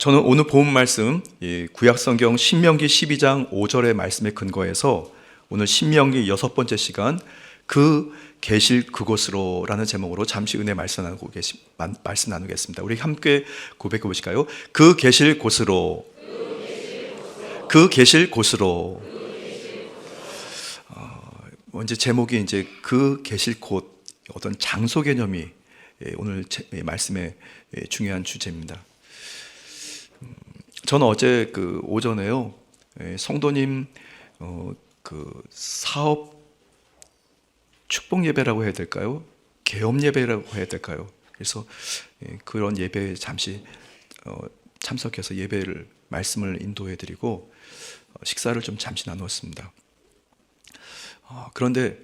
저는 오늘 본 말씀 구약성경 신명기 12장 5절의 말씀에 근거해서 오늘 신명기 6번째 시간 그 계실 그곳으로라는 제목으로 잠시 은혜 말씀 나누겠습니다. 우리 함께 고백해 보실까요? 그 계실 곳으로, 그 계실 곳으로. 먼저 제목이 이제 그 계실 곳, 어떤 장소 개념이 오늘 말씀의 중요한 주제입니다. 저는 어제 오전에요, 성도님 그 사업 축복 예배라고 해야 될까요? 개업 예배라고 해야 될까요? 그래서 그런 예배에 잠시 참석해서 예배를 말씀을 인도해 드리고 식사를 좀 잠시 나누었습니다. 그런데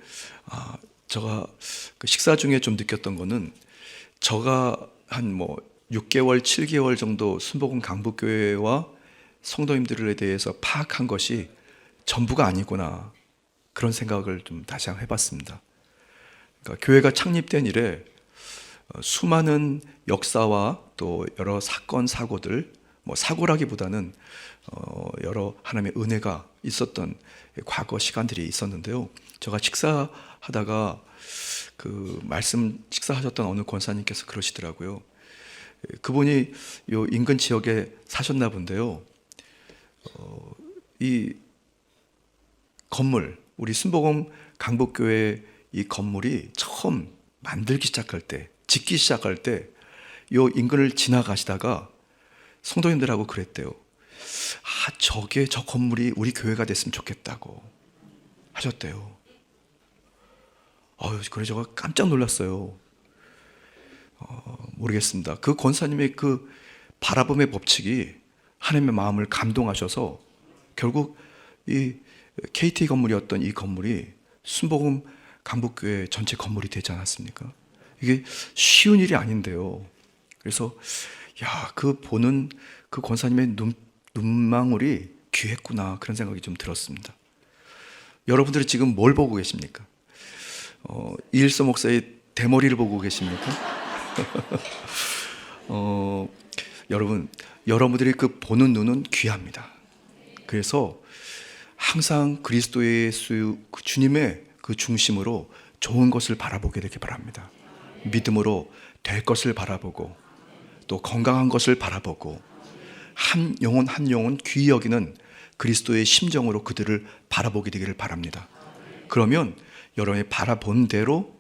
제가 그 식사 중에 좀 느꼈던 거는, 제가 한 6개월, 7개월 정도 순복음 강북교회와 성도님들에 대해서 파악한 것이 전부가 아니구나, 그런 생각을 좀 다시 한번 해봤습니다. 그러니까 교회가 창립된 이래 수많은 역사와 또 여러 사건, 사고들, 사고라기보다는 여러 하나님의 은혜가 있었던 과거 시간들이 있었는데요. 제가 식사하다가 식사하셨던 어느 권사님께서 그러시더라고요. 그분이 요 인근 지역에 사셨나 본데요. 이 건물, 우리 순복음 강북교회 이 건물이 처음 만들기 시작할 때, 짓기 시작할 때, 요 인근을 지나가시다가 성도님들하고 그랬대요. 저 건물이 우리 교회가 됐으면 좋겠다고 하셨대요. 그래서 제가 깜짝 놀랐어요. 모르겠습니다. 그 권사님의 그 바라봄의 법칙이 하나님의 마음을 감동하셔서 결국 이 KT 건물이었던 이 건물이 순복음 강북교회 전체 건물이 되지 않았습니까? 이게 쉬운 일이 아닌데요. 그래서 보는 그 권사님의 눈망울이 귀했구나, 그런 생각이 좀 들었습니다. 여러분들이 지금 뭘 보고 계십니까? 이일서 목사의 대머리를 보고 계십니까? 여러분들이 그 보는 눈은 귀합니다. 그래서 항상 그리스도 예수 그 주님의 그 중심으로 좋은 것을 바라보게 되길 바랍니다. 믿음으로 될 것을 바라보고 또 건강한 것을 바라보고 한 영혼 귀히 여기는 그리스도의 심정으로 그들을 바라보게 되기를 바랍니다. 그러면 여러분이 바라본 대로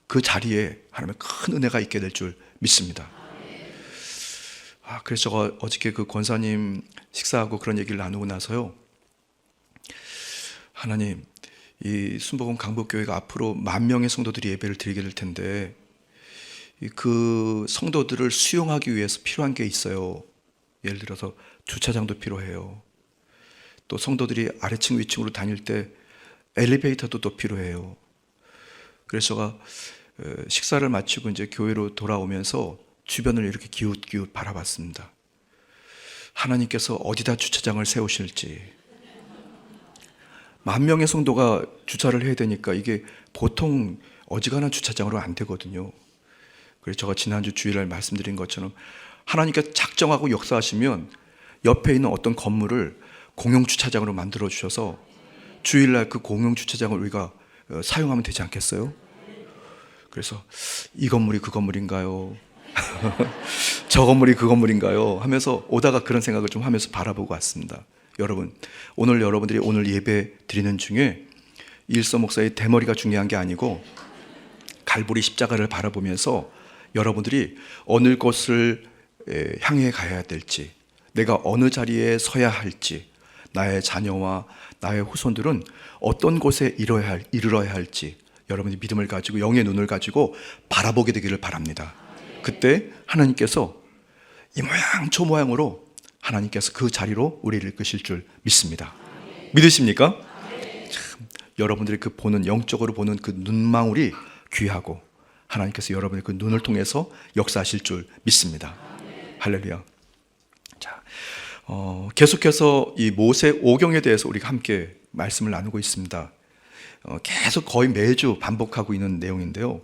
그 자리에 하나님의 큰 은혜가 있게 될 줄 믿습니다. 그래서 제가 어저께 그 권사님 식사하고 그런 얘기를 나누고 나서요, 하나님, 이 순복음 강북교회가 앞으로 10,000명의 성도들이 예배를 드리게 될 텐데 그 성도들을 수용하기 위해서 필요한 게 있어요. 예를 들어서 주차장도 필요해요. 또 성도들이 아래층 위층으로 다닐 때 엘리베이터도 또 필요해요. 그래서 제가 식사를 마치고 이제 교회로 돌아오면서 주변을 이렇게 기웃기웃 바라봤습니다. 하나님께서 어디다 주차장을 세우실지. 10,000명의 성도가 주차를 해야 되니까 이게 보통 어지간한 주차장으로 안 되거든요. 그래서 제가 지난주 주일날 말씀드린 것처럼 하나님께서 작정하고 역사하시면 옆에 있는 어떤 건물을 공용 주차장으로 만들어 주셔서 주일날 그 공용 주차장을 우리가 사용하면 되지 않겠어요? 그래서 이 건물이 그 건물인가요? 저 건물이 그 건물인가요? 하면서 오다가 그런 생각을 좀 하면서 바라보고 왔습니다. 여러분, 여러분들이 오늘 예배 드리는 중에 일서 목사의 대머리가 중요한 게 아니고 갈보리 십자가를 바라보면서 여러분들이 어느 곳을 향해 가야 될지, 내가 어느 자리에 서야 할지, 나의 자녀와 나의 후손들은 어떤 곳에 이르러야 할지 여러분이 믿음을 가지고 영의 눈을 가지고 바라보게 되기를 바랍니다. 그때 하나님께서 이 모양 저 모양으로 하나님께서 그 자리로 우리를 이끄실 줄 믿습니다. 믿으십니까? 참, 여러분들이 그 보는, 영적으로 보는 그 눈망울이 귀하고 하나님께서 여러분의 그 눈을 통해서 역사하실 줄 믿습니다. 할렐루야. 자, 계속해서 이 모세 오경에 대해서 우리가 함께 말씀을 나누고 있습니다. 계속 거의 매주 반복하고 있는 내용인데요.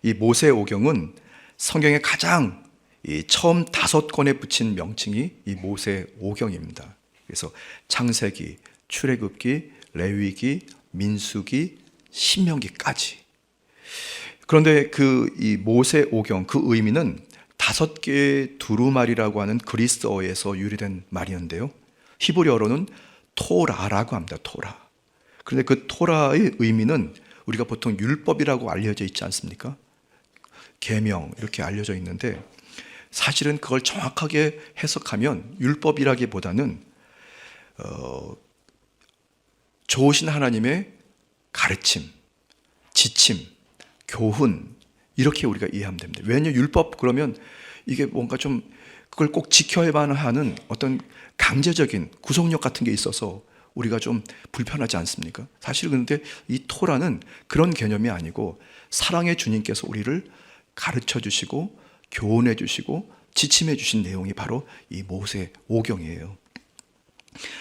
이 모세 오경은 성경의 가장 이 처음 5권에 붙인 명칭이 이 모세오경입니다. 그래서 창세기, 출애굽기, 레위기, 민수기, 신명기까지. 그런데 이 모세오경 그 의미는 5개의 두루마리라고 하는 그리스어에서 유래된 말이었는데요. 히브리어로는 토라라고 합니다. 토라. 그런데 그 토라의 의미는 우리가 보통 율법이라고 알려져 있지 않습니까? 계명 이렇게 알려져 있는데 사실은 그걸 정확하게 해석하면 율법이라기보다는 좋으신 하나님의 가르침, 지침, 교훈 이렇게 우리가 이해하면 됩니다. 왜냐하면 율법 그러면 이게 뭔가 좀 그걸 꼭 지켜야만 하는 어떤 강제적인 구속력 같은 게 있어서 우리가 좀 불편하지 않습니까? 사실 그런데 이 토라는 그런 개념이 아니고 사랑의 주님께서 우리를 가르쳐 주시고 교훈해 주시고 지침해 주신 내용이 바로 이 모세오경이에요.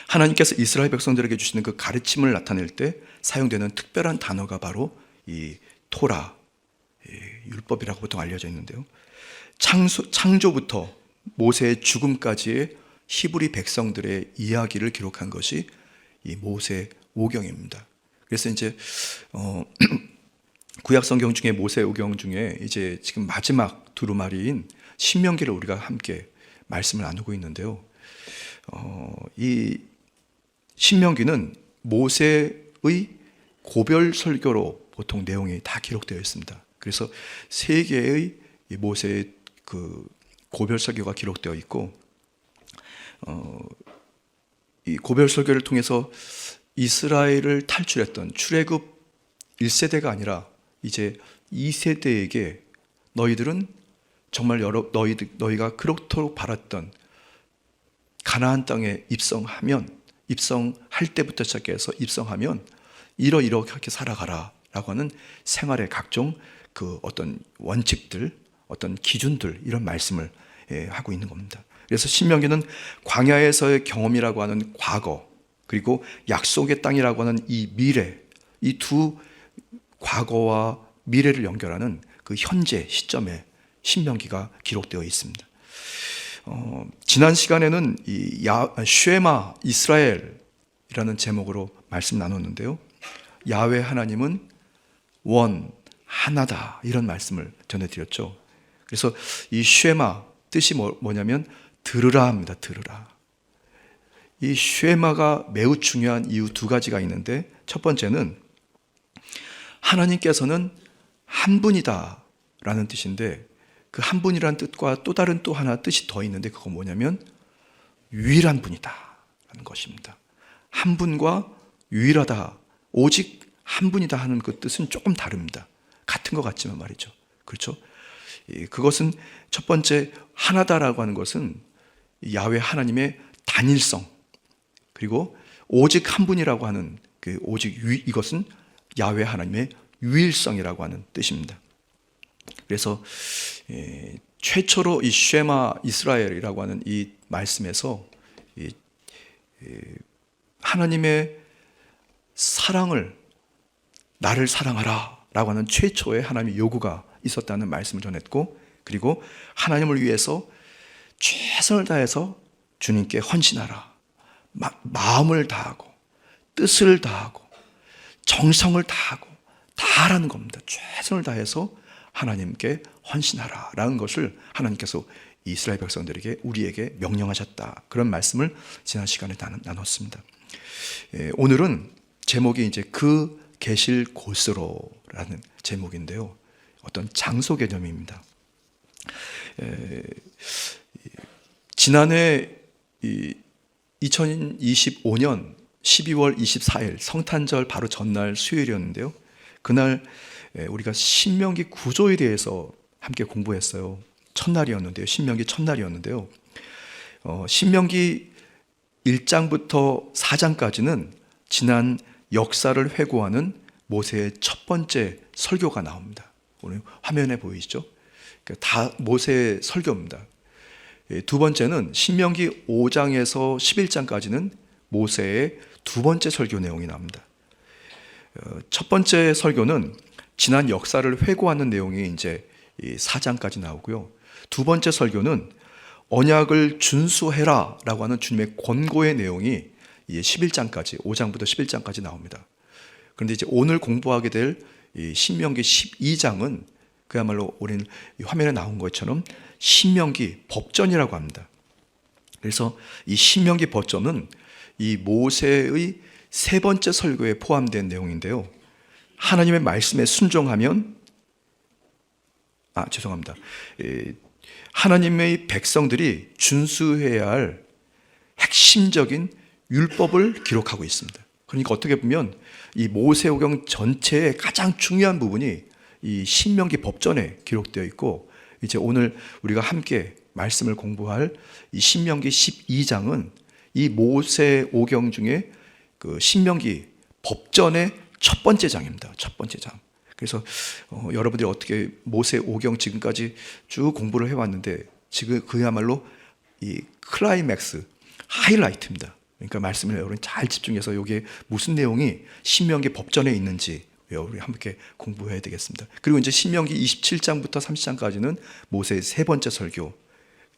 하나님께서 이스라엘 백성들에게 주시는 그 가르침을 나타낼 때 사용되는 특별한 단어가 바로 이 토라, 율법이라고 보통 알려져 있는데요. 창조부터 모세의 죽음까지의 히브리 백성들의 이야기를 기록한 것이 이 모세오경입니다. 그래서 이제 구약 성경 중에 모세오경 중에 이제 지금 마지막 두루마리인 신명기를 우리가 함께 말씀을 나누고 있는데요. 이 신명기는 모세의 고별 설교로 보통 내용이 다 기록되어 있습니다. 그래서 3개의 모세의 그 고별 설교가 기록되어 있고, 이 고별 설교를 통해서 이스라엘을 탈출했던 출애굽 1세대가 아니라 이제 2세대에게 너희들은 정말 너희가 그렇도록 바랐던 가나안 땅에 입성할 때부터 시작해서 입성하면 이렇게 살아가라 라고 하는 생활의 각종 그 어떤 원칙들, 어떤 기준들, 이런 말씀을 하고 있는 겁니다. 그래서 신명기는 광야에서의 경험이라고 하는 과거, 그리고 약속의 땅이라고 하는 이 미래, 이 두 과거와 미래를 연결하는 그 현재 시점에 신명기가 기록되어 있습니다. 지난 시간에는 이 쉐마 이스라엘이라는 제목으로 말씀 나눴는데요. 야훼 하나님은 하나다, 이런 말씀을 전해드렸죠. 그래서 이 쉐마 뜻이 뭐냐면 들으라 합니다. 들으라. 이 쉐마가 매우 중요한 이유 2가지가 있는데, 첫 번째는 하나님께서는 한 분이다 라는 뜻인데, 그 한 분이라는 뜻과 또 다른 또 하나 뜻이 더 있는데, 그건 뭐냐면 유일한 분이다 라는 것입니다. 한 분과 유일하다, 오직 한 분이다 하는 그 뜻은 조금 다릅니다. 같은 것 같지만 말이죠. 그렇죠? 그것은 첫 번째, 하나다라고 하는 것은 야훼 하나님의 단일성, 그리고 오직 한 분이라고 하는 그 이것은 야훼 하나님의 유일성이라고 하는 뜻입니다. 그래서 최초로 이 쉐마 이스라엘이라고 하는 이 말씀에서 하나님의 사랑을, 나를 사랑하라 라고 하는 최초의 하나님의 요구가 있었다는 말씀을 전했고, 그리고 하나님을 위해서 최선을 다해서 주님께 헌신하라, 마음을 다하고 뜻을 다하고 정성을 다하고 다 하라는 겁니다. 최선을 다해서 하나님께 헌신하라 라는 것을 하나님께서 이스라엘 백성들에게, 우리에게 명령하셨다, 그런 말씀을 지난 시간에 나눴습니다. 오늘은 제목이 이제 그 계실 곳으로라는 제목인데요, 어떤 장소 개념입니다. 지난해 2025년 12월 24일 성탄절 바로 전날 수요일이었는데요, 그날 우리가 신명기 구조에 대해서 함께 공부했어요. 첫날이었는데요. 신명기 첫날이었는데요. 신명기 1장부터 4장까지는 지난 역사를 회고하는 모세의 첫 번째 설교가 나옵니다. 오늘 화면에 보이시죠? 다 모세의 설교입니다. 두 번째는 신명기 5장에서 11장까지는 모세의 두 번째 설교 내용이 나옵니다. 첫 번째 설교는 지난 역사를 회고하는 내용이 이제 4장까지 나오고요. 두 번째 설교는 언약을 준수해라 라고 하는 주님의 권고의 내용이 11장까지, 5장부터 11장까지 나옵니다. 그런데 이제 오늘 공부하게 될 신명기 12장은 그야말로 우리는 화면에 나온 것처럼 신명기 법전이라고 합니다. 그래서 이 신명기 법전은 이 모세의 세 번째 설교에 포함된 내용인데요. 하나님의 말씀에 순종하면 하나님의 백성들이 준수해야 할 핵심적인 율법을 기록하고 있습니다. 그러니까 어떻게 보면 이 모세오경 전체의 가장 중요한 부분이 이 신명기 법전에 기록되어 있고, 이제 오늘 우리가 함께 말씀을 공부할 이 신명기 12장은 이 모세오경 중에 그 신명기 법전의 첫 번째 장입니다. 첫 번째 장. 그래서 여러분들이 어떻게 모세오경 지금까지 쭉 공부를 해왔는데 지금 그야말로 이 클라이맥스, 하이라이트입니다. 그러니까 말씀을 여러분 잘 집중해서 이게 무슨 내용이 신명기 법전에 있는지 우리 함께 공부해야 되겠습니다. 그리고 이제 신명기 27장부터 30장까지는 모세의 세 번째 설교.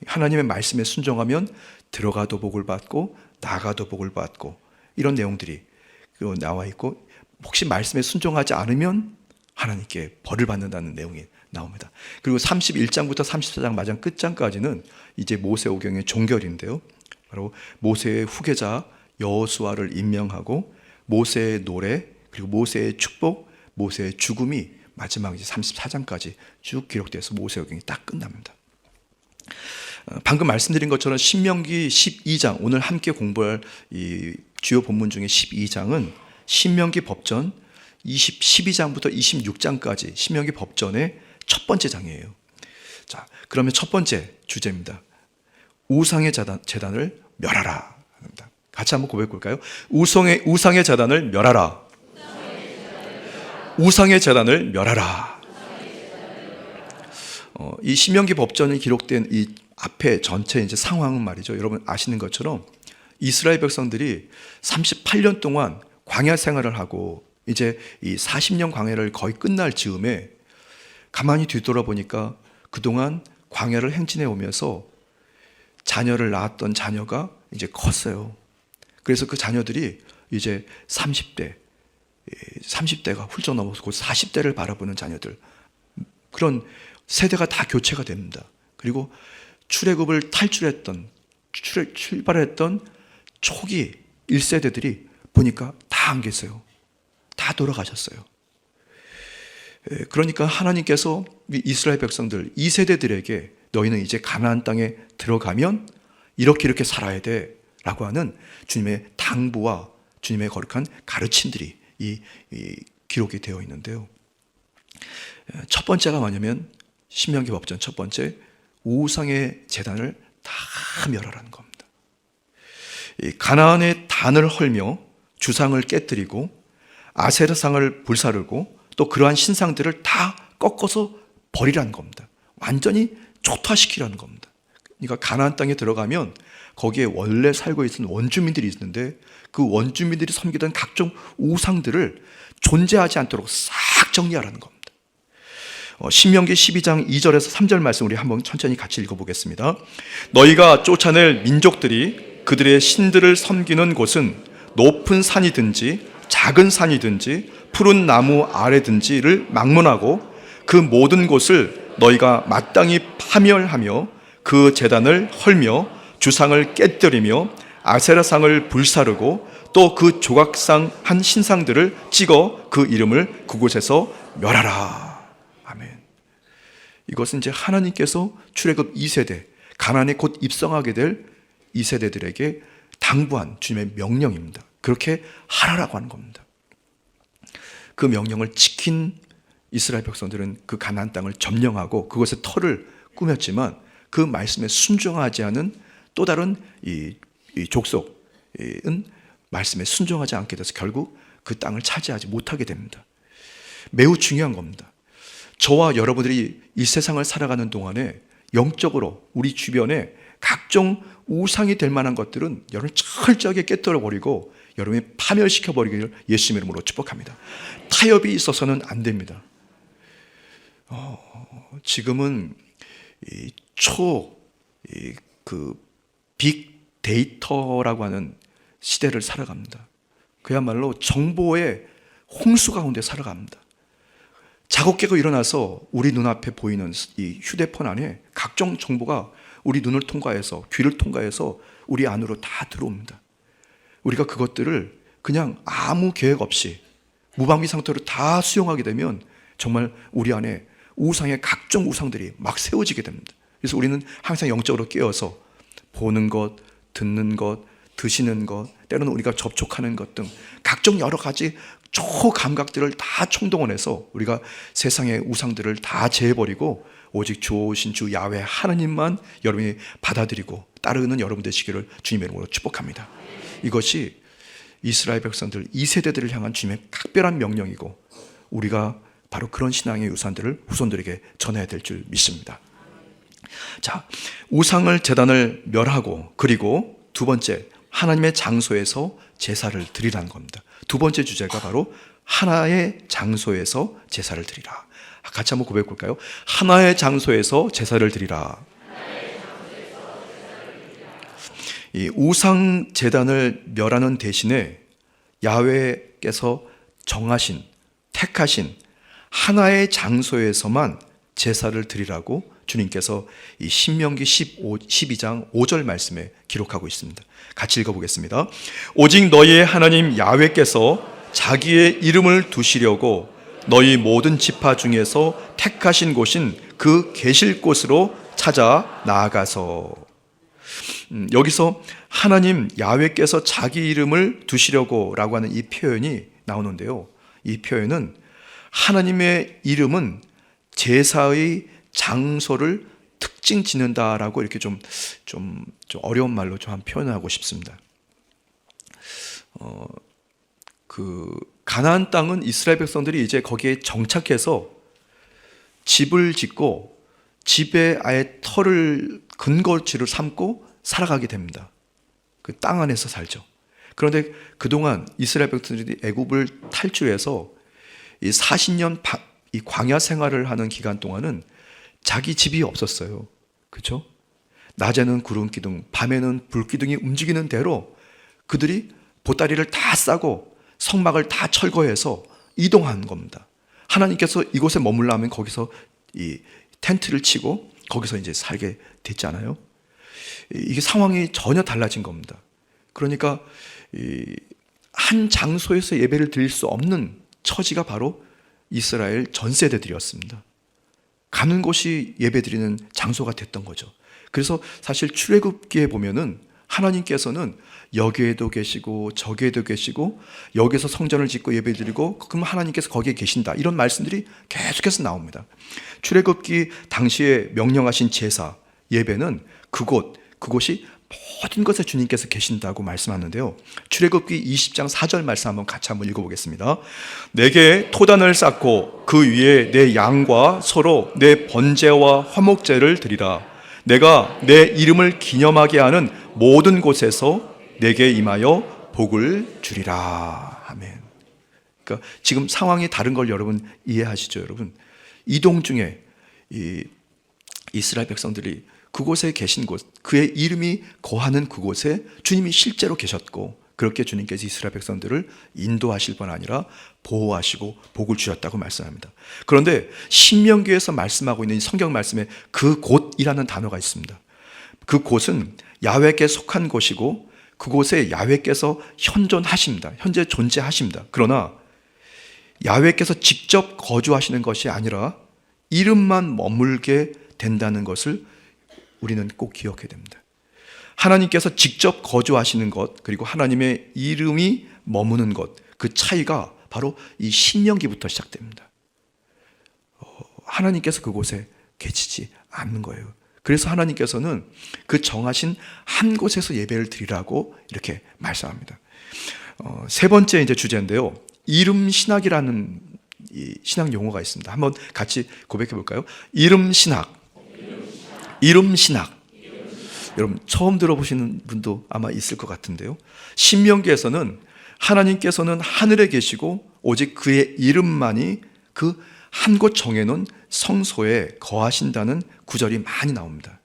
하나님의 말씀에 순종하면 들어가도 복을 받고 나가도 복을 받고 이런 내용들이 나와 있고, 혹시 말씀에 순종하지 않으면 하나님께 벌을 받는다는 내용이 나옵니다. 그리고 31장부터 34장 마지막 끝장까지는 이제 모세오경의 종결인데요. 바로 모세의 후계자 여호수아를 임명하고 모세의 노래, 그리고 모세의 축복, 모세의 죽음이 마지막 이제 34장까지 쭉 기록돼서 모세오경이 딱 끝납니다. 방금 말씀드린 것처럼 신명기 12장, 오늘 함께 공부할 이 주요 본문 중에 12장은 신명기 법전 12장부터 26장까지 신명기 법전의 첫 번째 장이에요. 자, 그러면 첫 번째 주제입니다. 우상의 제단을 멸하라. 같이 한번 고백해 볼까요? 우상의 제단을 멸하라. 우상의 제단을 멸하라. 이 신명기 법전이 기록된 이 앞에 전체 이제 상황은 말이죠. 여러분 아시는 것처럼 이스라엘 백성들이 38년 동안 광야 생활을 하고 이제 이 40년 광야를 거의 끝날 즈음에 가만히 뒤돌아보니까 그동안 광야를 행진해 오면서 자녀를 낳았던 자녀가 이제 컸어요. 그래서 그 자녀들이 이제 30대가 훌쩍 넘어서 곧 40대를 바라보는 자녀들, 그런 세대가 다 교체가 됩니다. 그리고 출애굽을 출발했던 초기 1세대들이 보니까 다 안 계세요. 다 돌아가셨어요. 그러니까 하나님께서 이스라엘 백성들 2세대들에게 너희는 이제 가나안 땅에 들어가면 이렇게 살아야 돼 라고 하는 주님의 당부와 주님의 거룩한 가르침들이 이 기록이 되어 있는데요. 첫 번째가 뭐냐면 신명기 법전 첫 번째, 우상의 제단을 다 멸하라는 겁니다. 가나안의 단을 헐며 주상을 깨뜨리고 아세라상을 불사르고 또 그러한 신상들을 다 꺾어서 버리라는 겁니다. 완전히 초토화시키라는 겁니다. 그러니까 가나안 땅에 들어가면 거기에 원래 살고 있는 원주민들이 있는데 그 원주민들이 섬기던 각종 우상들을 존재하지 않도록 싹 정리하라는 겁니다. 신명기 12장 2절에서 3절 말씀 우리 한번 천천히 같이 읽어보겠습니다. 너희가 쫓아낼 민족들이 그들의 신들을 섬기는 곳은 높은 산이든지 작은 산이든지 푸른 나무 아래든지를 막론하고 그 모든 곳을 너희가 마땅히 파멸하며 그 제단을 헐며 주상을 깨뜨리며 아세라상을 불사르고 또 그 조각상 한 신상들을 찍어 그 이름을 그곳에서 멸하라. 아멘. 이것은 이제 하나님께서 출애굽 2세대 가나안에 곧 입성하게 될 2세대들에게 당부한 주님의 명령입니다. 그렇게 하라라고 하는 겁니다. 그 명령을 지킨 이스라엘 백성들은 그 가나안 땅을 점령하고 그것의 터를 꾸몄지만 그 말씀에 순종하지 않은 또 다른 이 족속은 말씀에 순종하지 않게 돼서 결국 그 땅을 차지하지 못하게 됩니다. 매우 중요한 겁니다. 저와 여러분들이 이 세상을 살아가는 동안에 영적으로 우리 주변에 각종 우상이 될 만한 것들은 여러분 철저하게 깨뜨려 버리고 여러분이 파멸시켜 버리기를 예수님 이름으로 축복합니다. 타협이 있어서는 안 됩니다. 지금은 그 빅데이터라고 하는 시대를 살아갑니다. 그야말로 정보의 홍수 가운데 살아갑니다. 작업 깨고 일어나서 우리 눈앞에 보이는 이 휴대폰 안에 각종 정보가 우리 눈을 통과해서, 귀를 통과해서 우리 안으로 다 들어옵니다. 우리가 그것들을 그냥 아무 계획 없이 무방비 상태로 다 수용하게 되면 정말 우리 안에 우상의 각종 우상들이 막 세워지게 됩니다. 그래서 우리는 항상 영적으로 깨어서 보는 것, 듣는 것, 드시는 것, 때로는 우리가 접촉하는 것 등 각종 여러 가지 초감각들을 다 총동원해서 우리가 세상의 우상들을 다 제해버리고 오직 좋으신 주 야훼 하나님만 여러분이 받아들이고 따르는 여러분 되시기를 주님의 이름으로 축복합니다. 이것이 이스라엘 백성들 2세대들을 향한 주님의 각별한 명령이고 우리가 바로 그런 신앙의 유산들을 후손들에게 전해야 될 줄 믿습니다. 자, 우상을 제단을 멸하고 그리고 두 번째 하나님의 장소에서 제사를 드리라는 겁니다. 두 번째 주제가 바로 하나의 장소에서 제사를 드리라. 같이 한번 고백해 볼까요? 하나의 장소에서 제사를 드리라. 이 우상 제단을 멸하는 대신에 야훼께서 정하신, 택하신 하나의 장소에서만 제사를 드리라고 주님께서 이 신명기 12장 5절 말씀에 기록하고 있습니다. 같이 읽어보겠습니다. 오직 너희의 하나님 야훼께서 자기의 이름을 두시려고 너희 모든 지파 중에서 택하신 곳인 그 계실 곳으로 찾아 나아가서. 여기서 하나님 야훼께서 자기 이름을 두시려고 라고 하는 이 표현이 나오는데요, 이 표현은 하나님의 이름은 제사의 장소를 특징 짓는다라고 이렇게 좀 어려운 말로 좀 표현하고 싶습니다. 그 가나안 땅은 이스라엘 백성들이 이제 거기에 정착해서 집을 짓고 집에 아예 터를 근거지를 삼고 살아가게 됩니다. 그 땅 안에서 살죠. 그런데 그동안 이스라엘 백성들이 애굽을 탈출해서 이 40년 이 광야 생활을 하는 기간 동안은 자기 집이 없었어요. 그렇죠? 낮에는 구름 기둥, 밤에는 불 기둥이 움직이는 대로 그들이 보따리를 다 싸고 성막을 다 철거해서 이동한 겁니다. 하나님께서 이곳에 머물라면 거기서 이 텐트를 치고 거기서 이제 살게 됐잖아요. 이게 상황이 전혀 달라진 겁니다. 그러니까 한 장소에서 예배를 드릴 수 없는 처지가 바로 이스라엘 전 세대들이었습니다. 가는 곳이 예배드리는 장소가 됐던 거죠. 그래서 사실 출애굽기에 보면은 하나님께서는 여기에도 계시고 저기에도 계시고 여기서 성전을 짓고 예배드리고 그럼 하나님께서 거기에 계신다, 이런 말씀들이 계속해서 나옵니다. 출애굽기 당시에 명령하신 제사 예배는 그곳이 모든 것에 주님께서 계신다고 말씀하는데요, 출애굽기 20장 4절 말씀 한번 읽어보겠습니다. 내게 토단을 쌓고 그 위에 내 양과 소로 내 번제와 화목제를 드리라. 내가 내 이름을 기념하게 하는 모든 곳에서 내게 임하여 복을 주리라. 아멘. 그러니까 지금 상황이 다른 걸 여러분 이해하시죠? 여러분, 이동 중에 이 이스라엘 백성들이 그곳에 계신 곳, 그의 이름이 거하는 그곳에 주님이 실제로 계셨고, 그렇게 주님께서 이스라엘 백성들을 인도하실 뿐 아니라 보호하시고 복을 주셨다고 말씀합니다. 그런데 신명기에서 말씀하고 있는 성경 말씀에 그 곳이라는 단어가 있습니다. 그 곳은 야훼께 속한 곳이고 그곳에 야훼께서 현존하십니다. 현재 존재하십니다. 그러나 야훼께서 직접 거주하시는 것이 아니라 이름만 머물게 된다는 것을 우리는 꼭 기억해야 됩니다. 하나님께서 직접 거주하시는 것, 그리고 하나님의 이름이 머무는 것, 그 차이가 바로 이 신명기부터 시작됩니다. 하나님께서 그곳에 계시지 않는 거예요. 그래서 하나님께서는 그 정하신 한 곳에서 예배를 드리라고 이렇게 말씀합니다. 세 번째 이제 주제인데요, 이름 신학이라는 이 신학 용어가 있습니다. 한번 같이 고백해 볼까요? 이름 신학. 이름 신학. 여러분 처음 들어보시는 분도 아마 있을 것 같은데요, 신명기에서는 하나님께서는 하늘에 계시고 오직 그의 이름만이 그 한 곳 정해놓은 성소에 거하신다는 구절이 많이 나옵니다.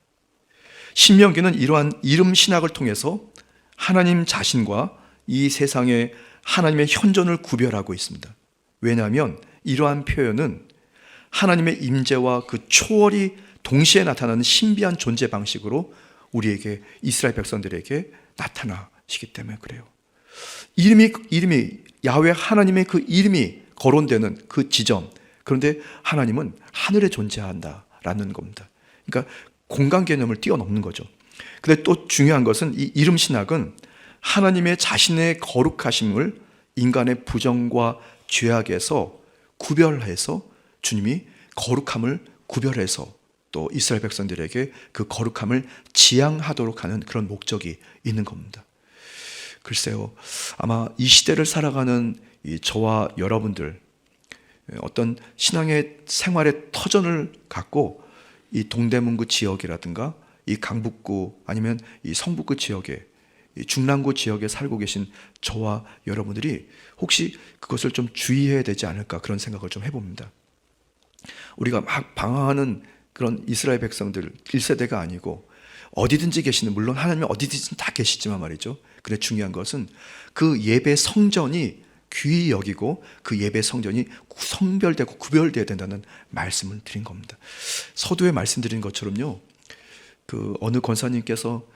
신명기는 이러한 이름 신학을 통해서 하나님 자신과 이 세상의 하나님의 현존을 구별하고 있습니다. 왜냐하면 이러한 표현은 하나님의 임재와 그 초월이 동시에 나타나는 신비한 존재 방식으로 우리에게, 이스라엘 백성들에게 나타나시기 때문에 그래요. 이름이 야훼 하나님의 그 이름이 거론되는 그 지점, 그런데 하나님은 하늘에 존재한다라는 겁니다. 그러니까 공간 개념을 뛰어넘는 거죠. 근데 또 중요한 것은 이 이름 신학은 하나님의 자신의 거룩하심을 인간의 부정과 죄악에서 구별해서 주님이 거룩함을 구별해서 또 이스라엘 백성들에게 그 거룩함을 지향하도록 하는 그런 목적이 있는 겁니다. 글쎄요, 아마 이 시대를 살아가는 저와 여러분들, 어떤 신앙의 생활의 터전을 갖고 이 동대문구 지역이라든가 이 강북구 아니면 이 성북구 지역에, 이 중랑구 지역에 살고 계신 저와 여러분들이 혹시 그것을 좀 주의해야 되지 않을까, 그런 생각을 좀 해봅니다. 우리가 막 방황하는 그런 이스라엘 백성들 1세대가 아니고 어디든지 계시는, 물론 하나님이 어디든지 다 계시지만 말이죠. 근데 중요한 것은 그 예배 성전이 귀히 여기고 그 예배 성전이 성별되고 구별되어야 된다는 말씀을 드린 겁니다. 서두에 말씀드린 것처럼요, 그 어느 권사님께서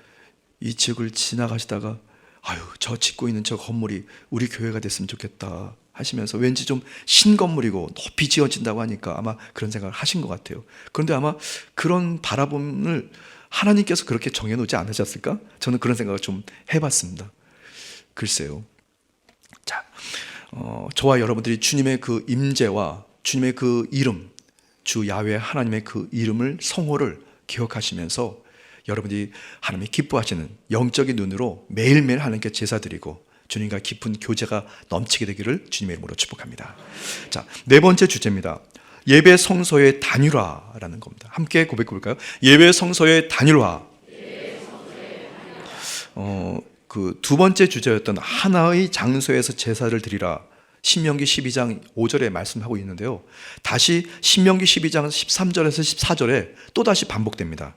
이 지역을 지나가시다가 아유, 저 짓고 있는 저 건물이 우리 교회가 됐으면 좋겠다 하시면서, 왠지 좀 신건물이고 높이 지어진다고 하니까 아마 그런 생각을 하신 것 같아요. 그런데 아마 그런 바라봄을 하나님께서 그렇게 정해놓지 않으셨을까? 저는 그런 생각을 좀 해봤습니다. 글쎄요. 자, 저와 여러분들이 주님의 그 임재와 주님의 그 이름, 주 야훼 하나님의 그 이름을, 성호를 기억하시면서 여러분들이 하나님이 기뻐하시는 영적인 눈으로 매일매일 하나님께 제사드리고 주님과 깊은 교제가 넘치게 되기를 주님의 이름으로 축복합니다. 자, 네 번째 주제입니다. 예배 성소의 단일화라는 겁니다. 함께 고백해 볼까요? 예배 성소의 단일화. 그 두 번째 주제였던 하나의 장소에서 제사를 드리라, 신명기 12장 5절에 말씀하고 있는데요, 다시 신명기 12장 13절에서 14절에 또다시 반복됩니다.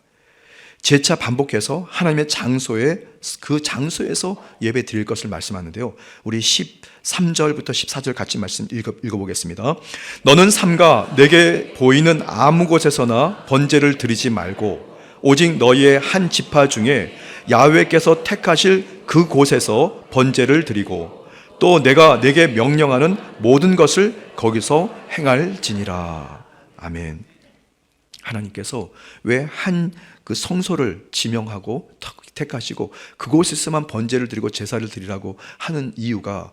재차 반복해서 하나님의 장소에, 그 장소에서 예배 드릴 것을 말씀하는데요, 우리 13절부터 14절 같이 말씀 읽어보겠습니다. 너는 삼가 내게 보이는 아무 곳에서나 번제를 드리지 말고 오직 너희의 한 지파 중에 야훼께서 택하실 그 곳에서 번제를 드리고 또 내가 내게 명령하는 모든 것을 거기서 행할지니라. 아멘. 하나님께서 왜 한 그 성소를 지명하고 택하시고 그곳에서만 번제를 드리고 제사를 드리라고 하는 이유가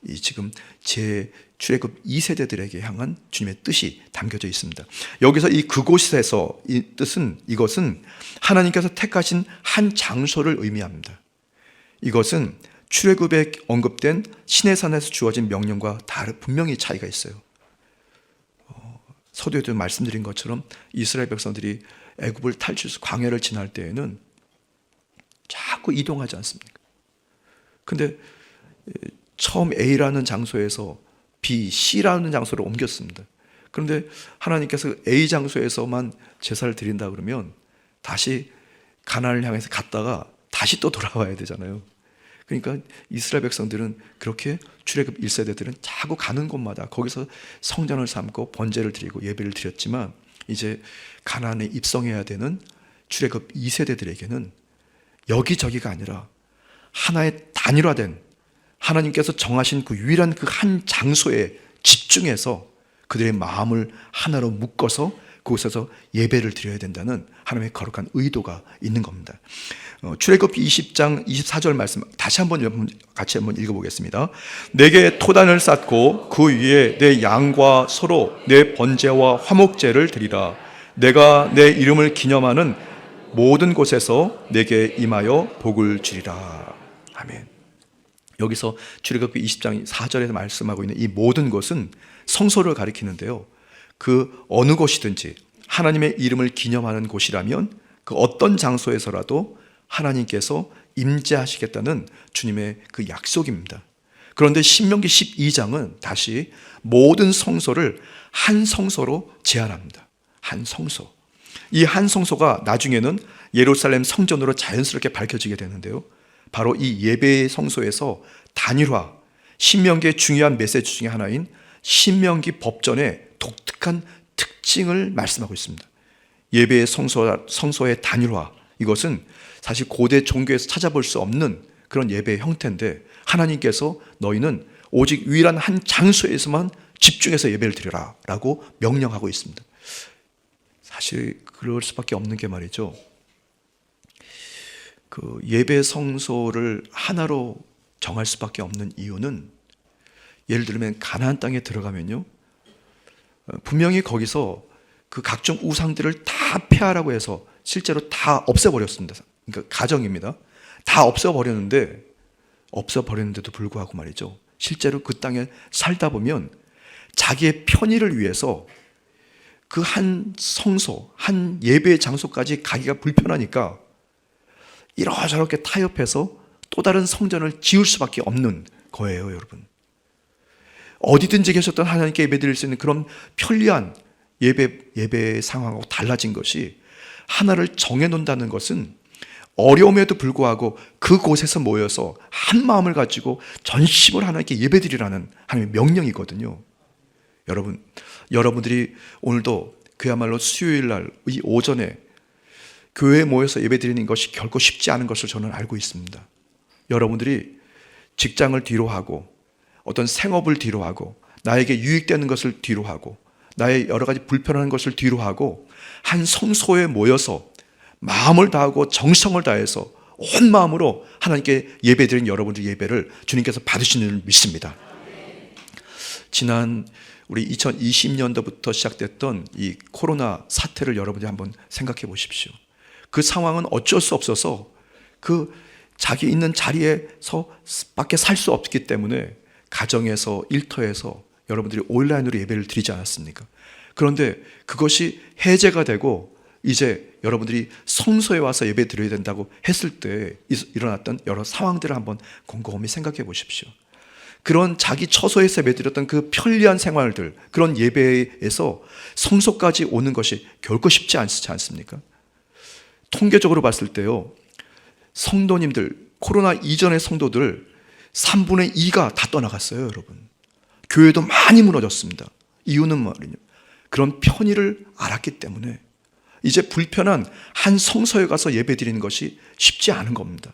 이 지금 제 출애굽 2세대들에게 향한 주님의 뜻이 담겨져 있습니다. 여기서 이 그곳에서, 이 뜻은, 이것은 하나님께서 택하신 한 장소를 의미합니다. 이것은 출애굽에 언급된 시내산에서 주어진 명령과 분명히 차이가 있어요. 서두에도 말씀드린 것처럼 이스라엘 백성들이 애굽을 탈출해서 광야를 지날 때에는 자꾸 이동하지 않습니까? 근데 처음 A라는 장소에서 B, C라는 장소로 옮겼습니다. 그런데 하나님께서 A 장소에서만 제사를 드린다 그러면 다시 가나안을 향해서 갔다가 다시 또 돌아와야 되잖아요. 그러니까 이스라엘 백성들은 그렇게 출애굽 1세대들은 자꾸 가는 곳마다 거기서 성전을 삼고 번제를 드리고 예배를 드렸지만, 이제 가나안에 입성해야 되는 출애굽 2세대들에게는 여기저기가 아니라 하나의 단일화된 하나님께서 정하신 그 유일한 그 한 장소에 집중해서 그들의 마음을 하나로 묶어서 그곳에서 예배를 드려야 된다는 하나님의 거룩한 의도가 있는 겁니다. 출애굽 20장 24절 말씀 다시 같이 한번 읽어보겠습니다. 내게 토단을 쌓고 그 위에 내 양과 소로 내 번제와 화목제를 드리라. 내가 내 이름을 기념하는 모든 곳에서 내게 임하여 복을 주리라. 아멘. 여기서 출애굽 20장 4절에서 말씀하고 있는 이 모든 것은 성소를 가리키는데요, 그 어느 곳이든지 하나님의 이름을 기념하는 곳이라면 그 어떤 장소에서라도 하나님께서 임재하시겠다는 주님의 그 약속입니다. 그런데 신명기 12장은 다시 모든 성소를 한 성소로 제한합니다. 한 성소. 이 한 성소가 나중에는 예루살렘 성전으로 자연스럽게 밝혀지게 되는데요. 바로 이 예배의 성소에서 단일화, 신명기의 중요한 메시지 중에 하나인 신명기 법전의 독특한 특징을 말씀하고 있습니다. 예배의 성소의 단일화, 이것은 사실 고대 종교에서 찾아볼 수 없는 그런 예배의 형태인데, 하나님께서 너희는 오직 유일한 한 장소에서만 집중해서 예배를 드려라 라고 명령하고 있습니다. 사실 그럴 수밖에 없는 게 말이죠, 그 예배 성소를 하나로 정할 수밖에 없는 이유는, 예를 들면 가나안 땅에 들어가면요, 분명히 거기서 그 각종 우상들을 다 폐하라고 해서 실제로 다 없애버렸습니다. 그러니까 가정입니다. 다 없애버렸는데도 불구하고 말이죠, 실제로 그 땅에 살다 보면 자기의 편의를 위해서 그 한 성소, 한 예배의 장소까지 가기가 불편하니까 이러저렇게 타협해서 또 다른 성전을 지을 수밖에 없는 거예요, 여러분. 어디든지 계셨던 하나님께 예배드릴 수 있는 그런 편리한 예배 상황하고 달라진 것이, 하나를 정해놓는다는 것은 어려움에도 불구하고 그곳에서 모여서 한 마음을 가지고 전심으로 하나님께 예배드리라는 하나님의 명령이거든요. 여러분들이 오늘도 그야말로 수요일 날 이 오전에 교회에 모여서 예배드리는 것이 결코 쉽지 않은 것을 저는 알고 있습니다. 여러분들이 직장을 뒤로 하고, 어떤 생업을 뒤로 하고, 나에게 유익되는 것을 뒤로 하고, 나의 여러 가지 불편한 것을 뒤로 하고, 한 성소에 모여서 마음을 다하고 정성을 다해서 온 마음으로 하나님께 예배드린 여러분들의 예배를 주님께서 받으시는 줄 믿습니다. 지난 우리 2020년도부터 시작됐던 이 코로나 사태를 여러분들이 한번 생각해 보십시오. 그 상황은 어쩔 수 없어서 그 자기 있는 자리에서 밖에 살 수 없기 때문에 가정에서, 일터에서 여러분들이 온라인으로 예배를 드리지 않았습니까? 그런데 그것이 해제가 되고 이제 여러분들이 성소에 와서 예배 드려야 된다고 했을 때 일어났던 여러 상황들을 한번 곰곰이 생각해 보십시오. 그런 자기 처소에서 예배드렸던 그 편리한 생활들, 그런 예배에서 성소까지 오는 것이 결코 쉽지 않습니까? 통계적으로 봤을 때요, 성도님들, 코로나 이전의 성도들 3분의 2가 다 떠나갔어요, 여러분. 교회도 많이 무너졌습니다. 이유는 말이죠, 그런 편의를 알았기 때문에 이제 불편한 한 성소에 가서 예배드리는 것이 쉽지 않은 겁니다.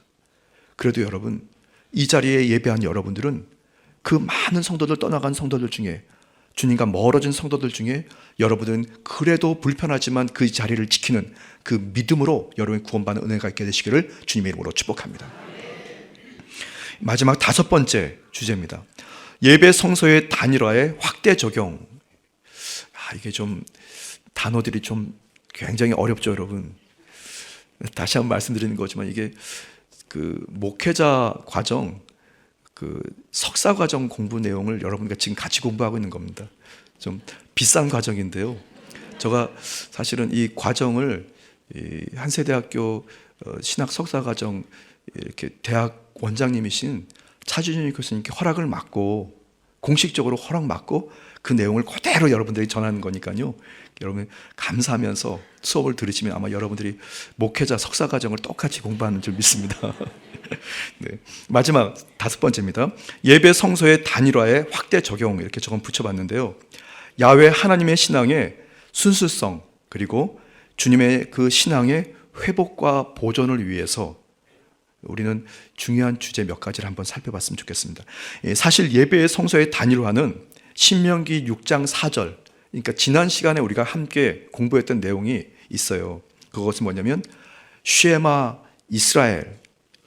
그래도 여러분, 이 자리에 예배한 여러분들은 그 많은 성도들, 떠나간 성도들 중에, 주님과 멀어진 성도들 중에 여러분들은 그래도 불편하지만 그 자리를 지키는 그 믿음으로 여러분이 구원받는 은혜가 있게 되시기를 주님의 이름으로 축복합니다. 마지막 5번째 주제입니다. 예배 성소의 단일화의 확대 적용. 이게 좀 단어들이 좀 굉장히 어렵죠, 여러분. 다시 한번 말씀드리는 거지만 이게 그 목회자 과정, 그 석사 과정 공부 내용을 여러분과 지금 같이 공부하고 있는 겁니다. 좀 비싼 과정인데요. 제가 사실은 이 과정을 한세대학교 신학 석사 과정 이렇게 대학 원장님이신 차준희 교수님께 허락을 받고, 공식적으로 허락 받고 그 내용을 그대로 여러분들이 전하는 거니까요. 여러분 감사하면서 수업을 들으시면 아마 여러분들이 목회자 석사 과정을 똑같이 공부하는 줄 믿습니다. 네. 마지막 5번째입니다. 예배 성소의 단일화의 확대 적용, 이렇게 조금 붙여봤는데요. 야훼 하나님의 신앙의 순수성, 그리고 주님의 그 신앙의 회복과 보존을 위해서 우리는 중요한 주제 몇 가지를 한번 살펴봤으면 좋겠습니다. 사실 예배의 성소의 단일화는 신명기 6장 4절, 그러니까 지난 시간에 우리가 함께 공부했던 내용이 있어요. 그것은 뭐냐면 쉐마 이스라엘,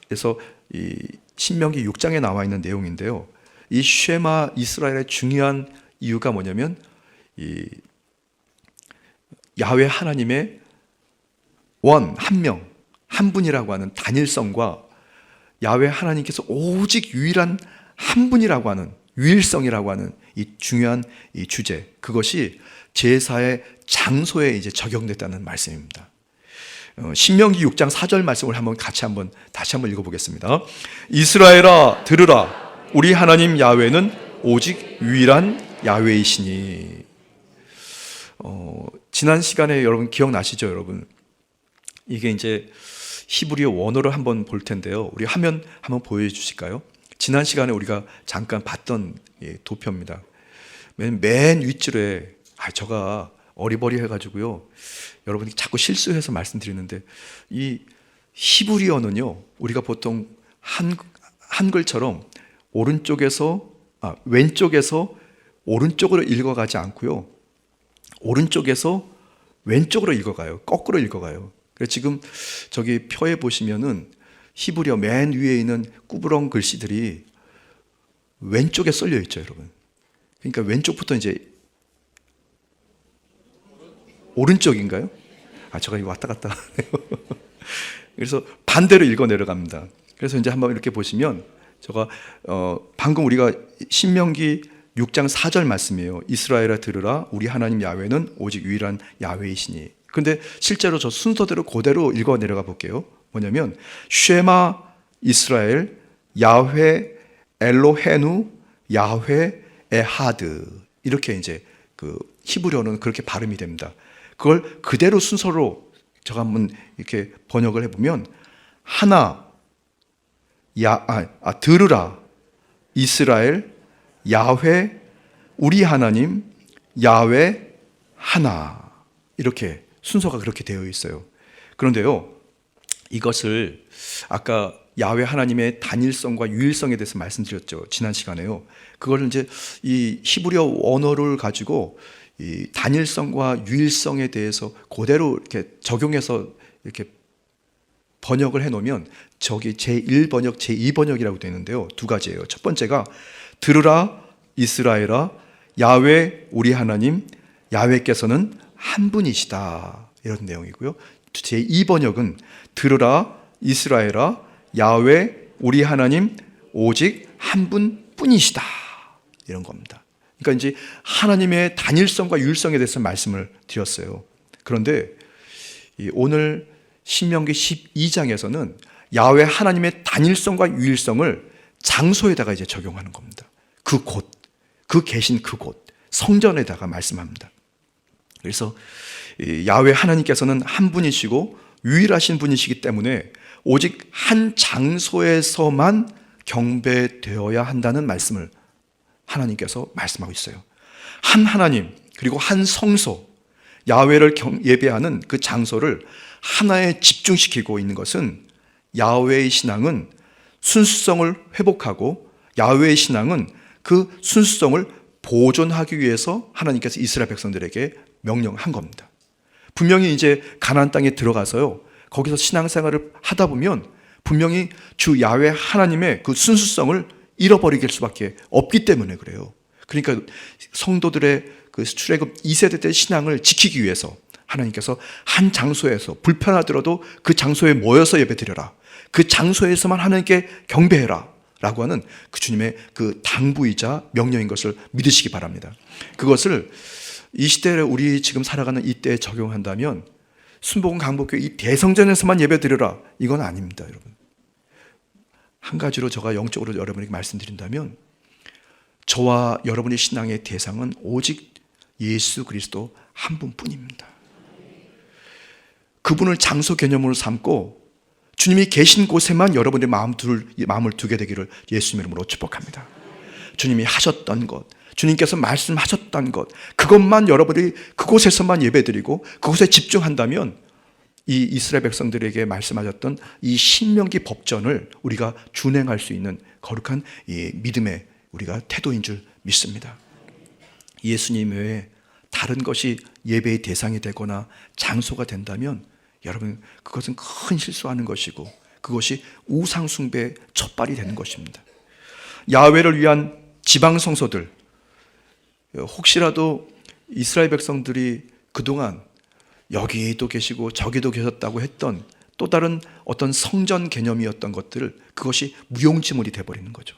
그래서 이 신명기 6장에 나와 있는 내용인데요. 이 쉐마 이스라엘의 중요한 이유가 뭐냐면 이 야훼 하나님의 한 명, 한 분이라고 하는 단일성과 야훼 하나님께서 오직 유일한 한 분이라고 하는 유일성이라고 하는 이 중요한 이 주제, 그것이 제사의 장소에 이제 적용됐다는 말씀입니다. 신명기 6장 4절 말씀을 다시 한번 읽어보겠습니다. 이스라엘아 들으라, 우리 하나님 야훼는 오직 유일한 야훼이시니. 지난 시간에 여러분 기억나시죠, 여러분? 이게 이제 히브리어 원어를 한번 볼 텐데요. 우리 화면 한번 보여주실까요? 지난 시간에 우리가 잠깐 봤던 도표입니다. 맨 윗줄에 저가 어리버리해가지고요. 여러분이 자꾸 실수해서 말씀드리는데 이 히브리어는요, 우리가 보통 한글처럼 왼쪽에서 오른쪽으로 읽어가지 않고요, 오른쪽에서 왼쪽으로 읽어가요. 거꾸로 읽어가요. 그래서 지금 저기 표에 보시면은 히브리어 맨 위에 있는 구부렁 글씨들이 왼쪽에 썰려 있죠, 여러분. 그러니까 왼쪽부터 이제 오른쪽인가요? 제가 왔다 갔다 하네요. 그래서 반대로 읽어 내려갑니다. 그래서 이제 한번 이렇게 보시면 제가 방금 우리가 신명기 6장 4절 말씀이에요. 이스라엘아 들으라, 우리 하나님 야훼는 오직 유일한 야훼이시니. 근데 실제로 저 순서대로 그대로 읽어 내려가 볼게요. 뭐냐면 쉐마 이스라엘 야훼 엘로헤누 야훼 에하드, 이렇게 이제 그 히브리어는 그렇게 발음이 됩니다. 그걸 그대로 순서로 제가 한번 이렇게 번역을 해보면 들으라 이스라엘 야훼 우리 하나님 야훼 하나, 이렇게 순서가 그렇게 되어 있어요. 그런데요, 이것을 아까 야훼 하나님의 단일성과 유일성에 대해서 말씀드렸죠, 지난 시간에요. 그걸 이제 이 히브리어 원어를 가지고 이 단일성과 유일성에 대해서 그대로 이렇게 적용해서 이렇게 번역을 해놓으면 저기 제1번역, 제2번역이라고 되는데요. 두 가지예요. 첫 번째가 들으라 이스라엘아 야훼 우리 하나님 야훼께서는 한 분이시다, 이런 내용이고요. 제2번역은 들으라 이스라엘아 야훼 우리 하나님 오직 한 분뿐이시다, 이런 겁니다. 그러니까 이제 하나님의 단일성과 유일성에 대해서 말씀을 드렸어요. 그런데 오늘 신명기 12장에서는 야훼 하나님의 단일성과 유일성을 장소에다가 이제 적용하는 겁니다. 그 계신 그곳 성전에다가 말씀합니다. 그래서 야훼 하나님께서는 한 분이시고 유일하신 분이시기 때문에 오직 한 장소에서만 경배되어야 한다는 말씀을 하나님께서 말씀하고 있어요. 한 하나님, 그리고 한 성소, 야훼를 예배하는 그 장소를 하나에 집중시키고 있는 것은 야훼의 신앙은 순수성을 회복하고 야훼의 신앙은 그 순수성을 보존하기 위해서 하나님께서 이스라엘 백성들에게 명령한 겁니다. 분명히 이제 가나안 땅에 들어가서요, 거기서 신앙생활을 하다 보면 분명히 주 야훼 하나님의 그 순수성을 잃어버리게 할 수밖에 없기 때문에 그래요. 그러니까 성도들의 그 출애굽 2세대 때 신앙을 지키기 위해서 하나님께서 한 장소에서 불편하더라도 그 장소에 모여서 예배드려라, 그 장소에서만 하나님께 경배해라 라고 하는 그 주님의 그 당부이자 명령인 것을 믿으시기 바랍니다. 그것을 이 시대에 우리 지금 살아가는 이때에 적용한다면 순복음 강복교회 이 대성전에서만 예배드려라, 이건 아닙니다, 여러분. 한 가지로 제가 영적으로 여러분에게 말씀드린다면 저와 여러분의 신앙의 대상은 오직 예수 그리스도 한 분뿐입니다. 그분을 장소 개념으로 삼고 주님이 계신 곳에만 여러분의 마음을 두게 되기를 예수님 이름으로 축복합니다. 주님이 하셨던 것, 주님께서 말씀하셨던 것, 그것만 여러분이 그곳에서만 예배드리고 그곳에 집중한다면 이 이스라엘 백성들에게 말씀하셨던 이 신명기 법전을 우리가 준행할 수 있는 거룩한 이 믿음의 우리가 태도인 줄 믿습니다. 예수님 외에 다른 것이 예배의 대상이 되거나 장소가 된다면 여러분 그것은 큰 실수하는 것이고 그것이 우상 숭배의 첫발이 되는 것입니다. 야훼를 위한 지방 성소들, 혹시라도 이스라엘 백성들이 그동안 여기도 계시고 저기도 계셨다고 했던 또 다른 어떤 성전 개념이었던 것들을 그것이 무용지물이 되어버리는 거죠.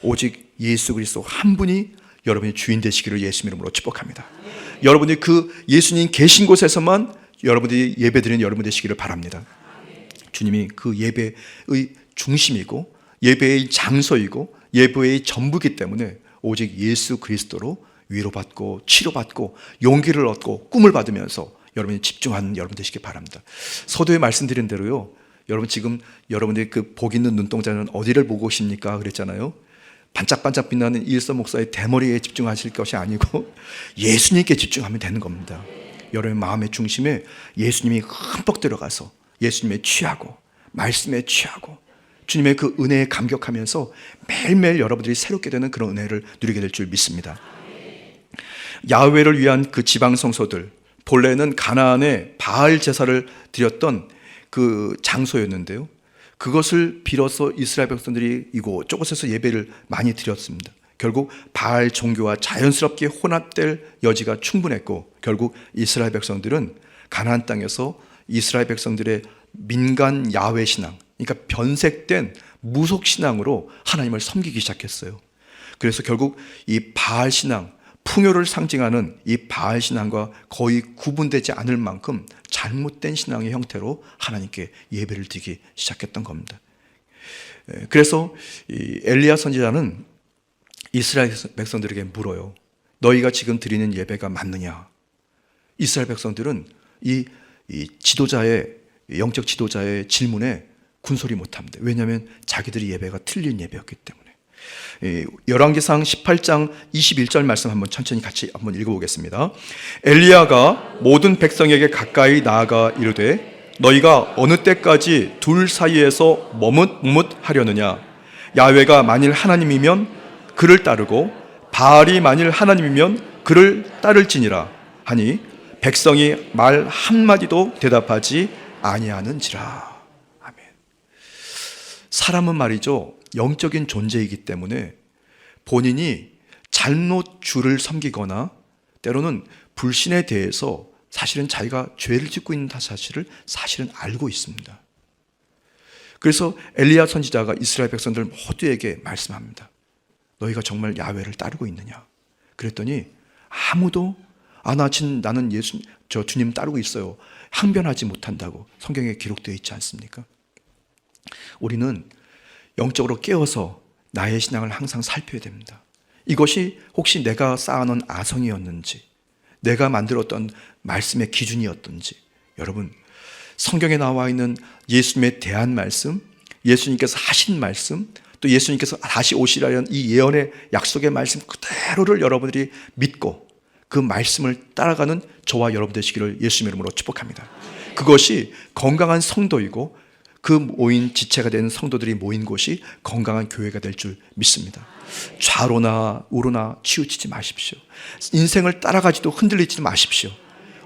오직 예수 그리스도 한 분이 여러분의 주인 되시기를 예수님 이름으로 축복합니다. 여러분이 그 예수님 계신 곳에서만 여러분들이 예배드리는 여러분 되시기를 바랍니다. 주님이 그 예배의 중심이고 예배의 장소이고 예배의 전부이기 때문에 오직 예수 그리스도로 위로받고 치료받고 용기를 얻고 꿈을 받으면서 여러분이 집중하는 여러분 되시기 바랍니다. 서두에 말씀드린 대로요, 여러분 지금 여러분들의 그 복 있는 눈동자는 어디를 보고 계십니까? 그랬잖아요. 반짝반짝 빛나는 이일선 목사의 대머리에 집중하실 것이 아니고 예수님께 집중하면 되는 겁니다. 여러분의 마음의 중심에 예수님이 흠뻑 들어가서 예수님에 취하고 말씀에 취하고 주님의 그 은혜에 감격하면서 매일매일 여러분들이 새롭게 되는 그런 은혜를 누리게 될 줄 믿습니다. 야훼를 위한 그 지방 성소들, 본래는 가나안에 바알 제사를 드렸던 그 장소였는데요, 그것을 빌어서 이스라엘 백성들이 이곳저곳에서 예배를 많이 드렸습니다. 결국 바알 종교와 자연스럽게 혼합될 여지가 충분했고, 결국 이스라엘 백성들은 가나안 땅에서 이스라엘 백성들의 민간 야훼 신앙, 그러니까 변색된 무속 신앙으로 하나님을 섬기기 시작했어요. 그래서 결국 이 바알 신앙, 풍요를 상징하는 이 바알 신앙과 거의 구분되지 않을 만큼 잘못된 신앙의 형태로 하나님께 예배를 드리기 시작했던 겁니다. 그래서 이 엘리야 선지자는 이스라엘 백성들에게 물어요. 너희가 지금 드리는 예배가 맞느냐? 이스라엘 백성들은 이 지도자의, 영적 지도자의 질문에 군소리 못합니다. 왜냐하면 자기들이 예배가 틀린 예배였기 때문에. 열왕기상 18장 21절 말씀 한번 천천히 같이 한번 읽어보겠습니다. 엘리야가 모든 백성에게 가까이 나아가 이르되 너희가 어느 때까지 둘 사이에서 머뭇머뭇하려느냐? 야훼가 만일 하나님이면 그를 따르고 바알이 만일 하나님이면 그를 따를지니라 하니 백성이 말 한마디도 대답하지 아니하는지라. 아멘. 사람은 말이죠, 영적인 존재이기 때문에 본인이 잘못 주를 섬기거나 때로는 불신에 대해서 사실은 자기가 죄를 짓고 있는 사실을 사실은 알고 있습니다. 그래서 엘리야 선지자가 이스라엘 백성들 모두에게 말씀합니다. 너희가 정말 야훼를 따르고 있느냐? 그랬더니 아무도 나는 주님 따르고 있어요, 항변하지 못한다고 성경에 기록되어 있지 않습니까? 우리는 영적으로 깨어서 나의 신앙을 항상 살펴야 됩니다. 이것이 혹시 내가 쌓아놓은 아성이었는지, 내가 만들었던 말씀의 기준이었던지, 여러분 성경에 나와 있는 예수님에 대한 말씀, 예수님께서 하신 말씀, 또 예수님께서 다시 오시라는 이 예언의 약속의 말씀 그대로를 여러분들이 믿고 그 말씀을 따라가는 저와 여러분 되시기를 예수님의 이름으로 축복합니다. 그것이 건강한 성도이고 그 모인 지체가 되는 성도들이 모인 곳이 건강한 교회가 될 줄 믿습니다. 좌로나 우로나 치우치지 마십시오. 인생을 따라가지도 흔들리지 마십시오.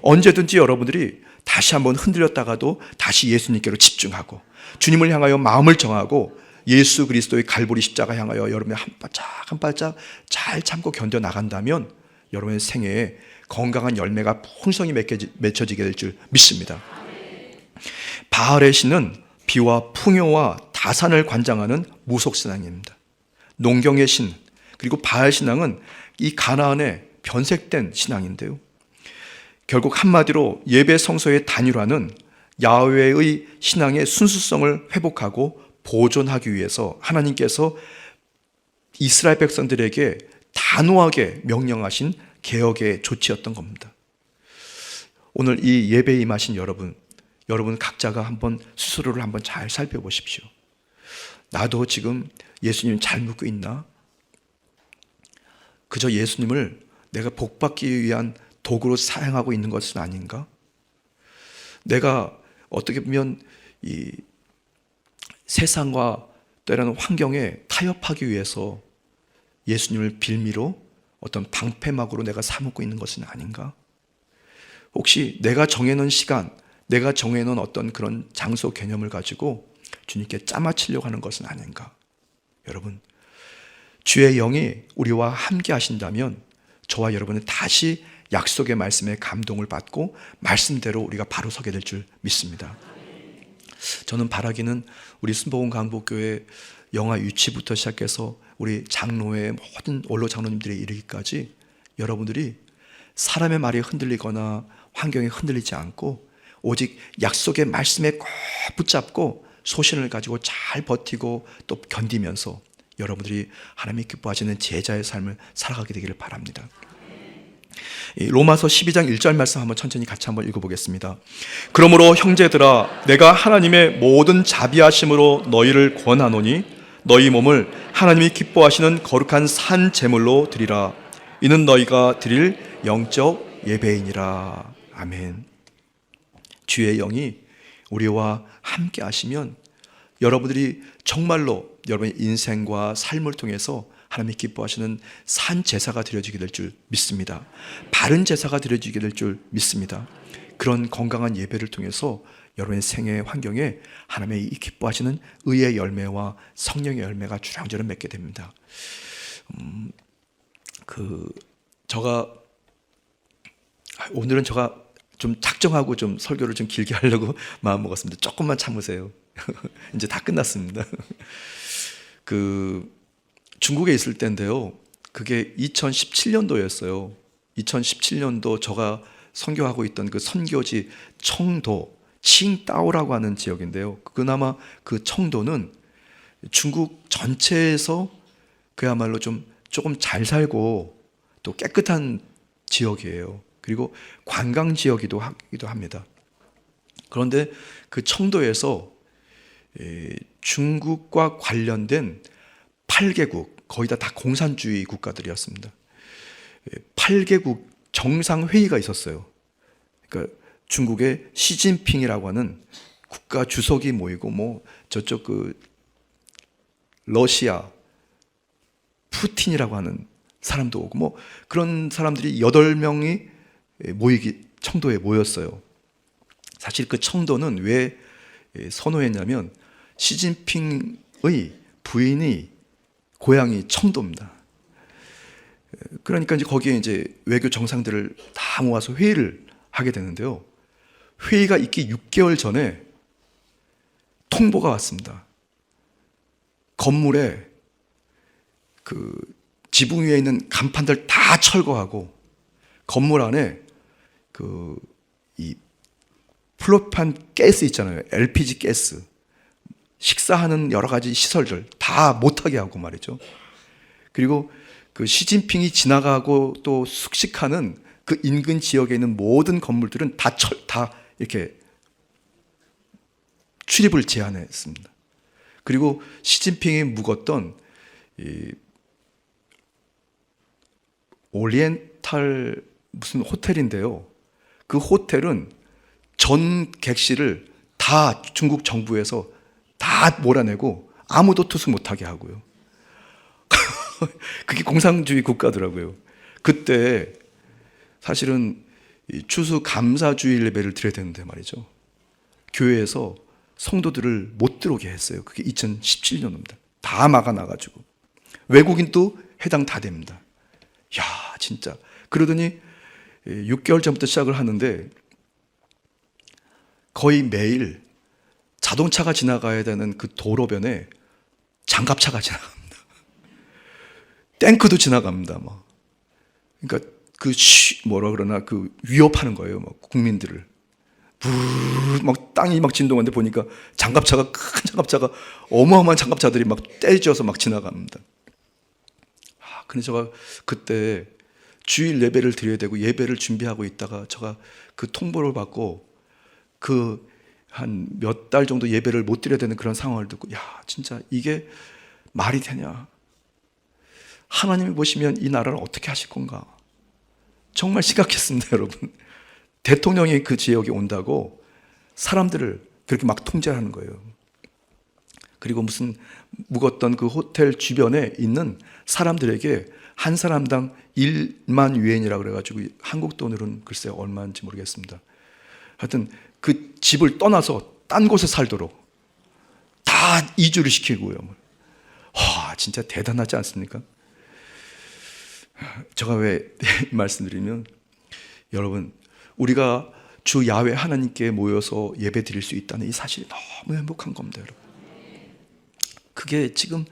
언제든지 여러분들이 다시 한번 흔들렸다가도 다시 예수님께로 집중하고 주님을 향하여 마음을 정하고 예수 그리스도의 갈보리 십자가 향하여 여러분의 한 발짝 한 발짝 잘 참고 견뎌 나간다면 여러분의 생애에 건강한 열매가 풍성히 맺혀지게 될 줄 믿습니다. 바알의 신은 비와 풍요와 다산을 관장하는 무속신앙입니다. 농경의 신, 그리고 바알 신앙은 이 가나안의 변색된 신앙인데요, 결국 한마디로 예배 성소의 단일화는 야훼의 신앙의 순수성을 회복하고 보존하기 위해서 하나님께서 이스라엘 백성들에게 단호하게 명령하신 개혁의 조치였던 겁니다. 오늘 이 예배에 임하신 여러분 각자가 한번 스스로를 한번 잘 살펴보십시오. 나도 지금 예수님 잘 믿고 있나? 그저 예수님을 내가 복받기 위한 도구로 사용하고 있는 것은 아닌가? 내가 어떻게 보면 이 세상과 때로는 환경에 타협하기 위해서 예수님을 빌미로 어떤 방패막으로 내가 삼고 있는 것은 아닌가? 혹시 내가 정해놓은 시간, 내가 정해놓은 어떤 그런 장소 개념을 가지고 주님께 짜맞추려고 하는 것은 아닌가? 여러분, 주의 영이 우리와 함께 하신다면 저와 여러분은 다시 약속의 말씀에 감동을 받고 말씀대로 우리가 바로 서게 될 줄 믿습니다. 저는 바라기는 우리 순복음 강복교회 영화 유치부터 시작해서 우리 장로회 모든 원로 장로님들에 이르기까지 여러분들이 사람의 말에 흔들리거나 환경에 흔들리지 않고 오직 약속의 말씀에 꼭 붙잡고 소신을 가지고 잘 버티고 또 견디면서 여러분들이 하나님이 기뻐하시는 제자의 삶을 살아가게 되기를 바랍니다. 이 로마서 12장 1절 말씀 한번 천천히 같이 한번 읽어보겠습니다. 그러므로 형제들아 내가 하나님의 모든 자비하심으로 너희를 권하노니 너희 몸을 하나님이 기뻐하시는 거룩한 산 제물로 드리라. 이는 너희가 드릴 영적 예배이니라. 아멘. 주의 영이 우리와 함께 하시면 여러분들이 정말로 여러분의 인생과 삶을 통해서 하나님이 기뻐하시는 산 제사가 드려지게 될 줄 믿습니다. 바른 제사가 드려지게 될 줄 믿습니다. 그런 건강한 예배를 통해서 여러분의 생애 환경에 하나님의 이 기뻐하시는 의의 열매와 성령의 열매가 주렁주렁 맺게 됩니다. 오늘은 제가 좀 작정하고 좀 설교를 좀 길게 하려고 마음 먹었습니다. 조금만 참으세요. 이제 다 끝났습니다. 중국에 있을 때인데요. 그게 2017년도였어요. 2017년도 제가 선교하고 있던 그 선교지 청도 칭따오라고 하는 지역인데요. 그나마 그 청도는 중국 전체에서 그야말로 조금 잘 살고 또 깨끗한 지역이에요. 그리고 관광 지역이기도 합니다. 그런데 그 청도에서 중국과 관련된 8개국, 거의 다 공산주의 국가들이었습니다. 8개국 정상회의가 있었어요. 그러니까 중국의 시진핑이라고 하는 국가 주석이 모이고 저쪽 러시아 푸틴이라고 하는 사람도 오고 그런 사람들이 8명이 청도에 모였어요. 사실 그 청도는 왜 선호했냐면 시진핑의 부인이 고향이 청도입니다. 그러니까 이제 거기에 이제 외교 정상들을 다 모아서 회의를 하게 되는데요. 회의가 있기 6개월 전에 통보가 왔습니다. 건물에 지붕 위에 있는 간판들 다 철거하고 건물 안에 이 플로판 가스 있잖아요. LPG 가스. 식사하는 여러 가지 시설들 다 못하게 하고 말이죠. 그리고 시진핑이 지나가고 또 숙식하는 그 인근 지역에 있는 모든 건물들은 다 이렇게 출입을 제한했습니다. 그리고 시진핑이 묵었던 이 오리엔탈 무슨 호텔인데요. 그 호텔은 전 객실을 다 중국 정부에서 다 몰아내고 아무도 투숙 못하게 하고요. 그게 공산주의 국가더라고요. 그때 사실은 추수감사주일 예배를 드려야 되는데 말이죠. 교회에서 성도들을 못 들어오게 했어요. 그게 2017년입니다. 다 막아놔가지고. 외국인도 해당 다 됩니다. 야, 진짜. 그러더니 6개월 전부터 시작을 하는데 거의 매일 자동차가 지나가야 되는 그 도로변에 장갑차가 지나갑니다. 탱크도 지나갑니다. 그러니까 위협하는 거예요. 국민들을. 땅이 진동하는데 보니까 큰 장갑차가 어마어마한 장갑차들이 떼져서 지나갑니다. 근데 제가 그때 주일 예배를 드려야 되고 예배를 준비하고 있다가 제가 그 통보를 받고 한 몇 달 정도 예배를 못 드려야 되는 그런 상황을 듣고 진짜 이게 말이 되냐. 하나님이 보시면 이 나라를 어떻게 하실 건가. 정말 심각했습니다, 여러분. 대통령이 그 지역에 온다고 사람들을 그렇게 통제하는 거예요. 그리고 무슨 묵었던 그 호텔 주변에 있는 사람들에게 한 사람당 1만 유엔이라고 그래가지고 한국 돈으로는 글쎄요 얼마인지 모르겠습니다. 하여튼 그 집을 떠나서 딴 곳에 살도록 다 이주를 시키고요. 진짜 대단하지 않습니까? 제가 왜 말씀드리면 여러분 우리가 주 야훼 하나님께 모여서 예배 드릴 수 있다는 이 사실이 너무 행복한 겁니다, 여러분. 그게 지금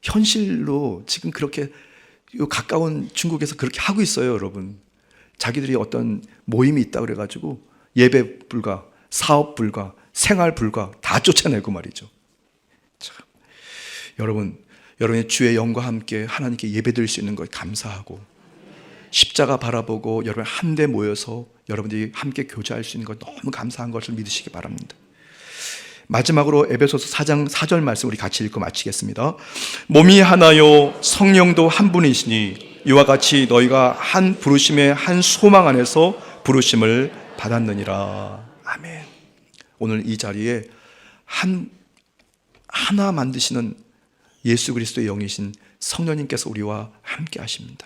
현실로 지금 그렇게 가까운 중국에서 그렇게 하고 있어요, 여러분. 자기들이 어떤 모임이 있다 그래가지고 예배 불가, 사업 불가, 생활 불가 다 쫓아내고 말이죠. 참. 여러분의 주의 영과 함께 하나님께 예배 드릴 수 있는 것 감사하고 십자가 바라보고 여러분 한데 모여서 여러분들이 함께 교제할 수 있는 것 너무 감사한 것을 믿으시기 바랍니다. 마지막으로 에베소서 4장 4절 말씀 우리 같이 읽고 마치겠습니다. 몸이 하나요 성령도 한 분이시니 이와 같이 너희가 한 부르심의 한 소망 안에서 부르심을 받았느니라. 아멘. 오늘 이 자리에 하나 만드시는 예수 그리스도의 영이신 성령님께서 우리와 함께 하십니다.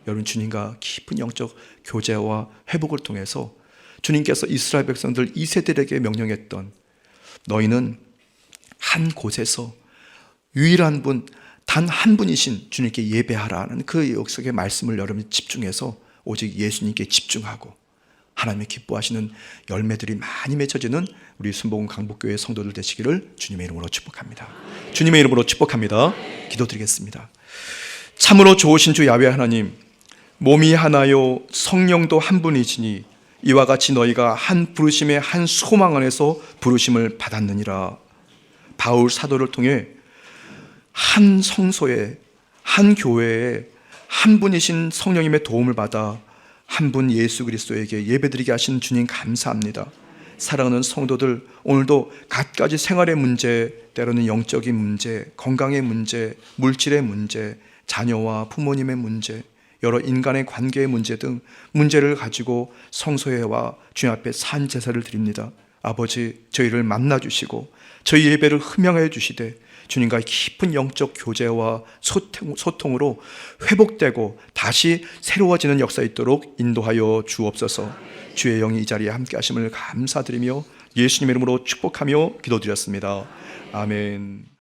여러분, 주님과 깊은 영적 교제와 회복을 통해서 주님께서 이스라엘 백성들 2세들에게 명령했던 너희는 한 곳에서 유일한 분, 단 한 분이신 주님께 예배하라는 그 약속의 말씀을 여러분이 집중해서 오직 예수님께 집중하고 하나님의 기뻐하시는 열매들이 많이 맺혀지는 우리 순복음 강북교회 성도들 되시기를 주님의 이름으로 축복합니다. 주님의 이름으로 축복합니다. 기도드리겠습니다. 참으로 좋으신 주 야훼 하나님, 몸이 하나요 성령도 한 분이시니 이와 같이 너희가 한 부르심의 한 소망 안에서 부르심을 받았느니라. 바울 사도를 통해 한 성소에, 한 교회에 한 분이신 성령님의 도움을 받아 한 분 예수 그리스도에게 예배드리게 하신 주님 감사합니다. 사랑하는 성도들, 오늘도 갖가지 생활의 문제, 때로는 영적인 문제, 건강의 문제, 물질의 문제, 자녀와 부모님의 문제, 여러 인간의 관계의 문제 등 문제를 가지고 성소에 와 주님 앞에 산 제사를 드립니다. 아버지, 저희를 만나주시고 저희 예배를 흠양해 주시되 주님과 깊은 영적 교제와 소통으로 회복되고 다시 새로워지는 역사 있도록 인도하여 주옵소서. 주의 영이 이 자리에 함께 하심을 감사드리며 예수님의 이름으로 축복하며 기도드렸습니다. 아멘.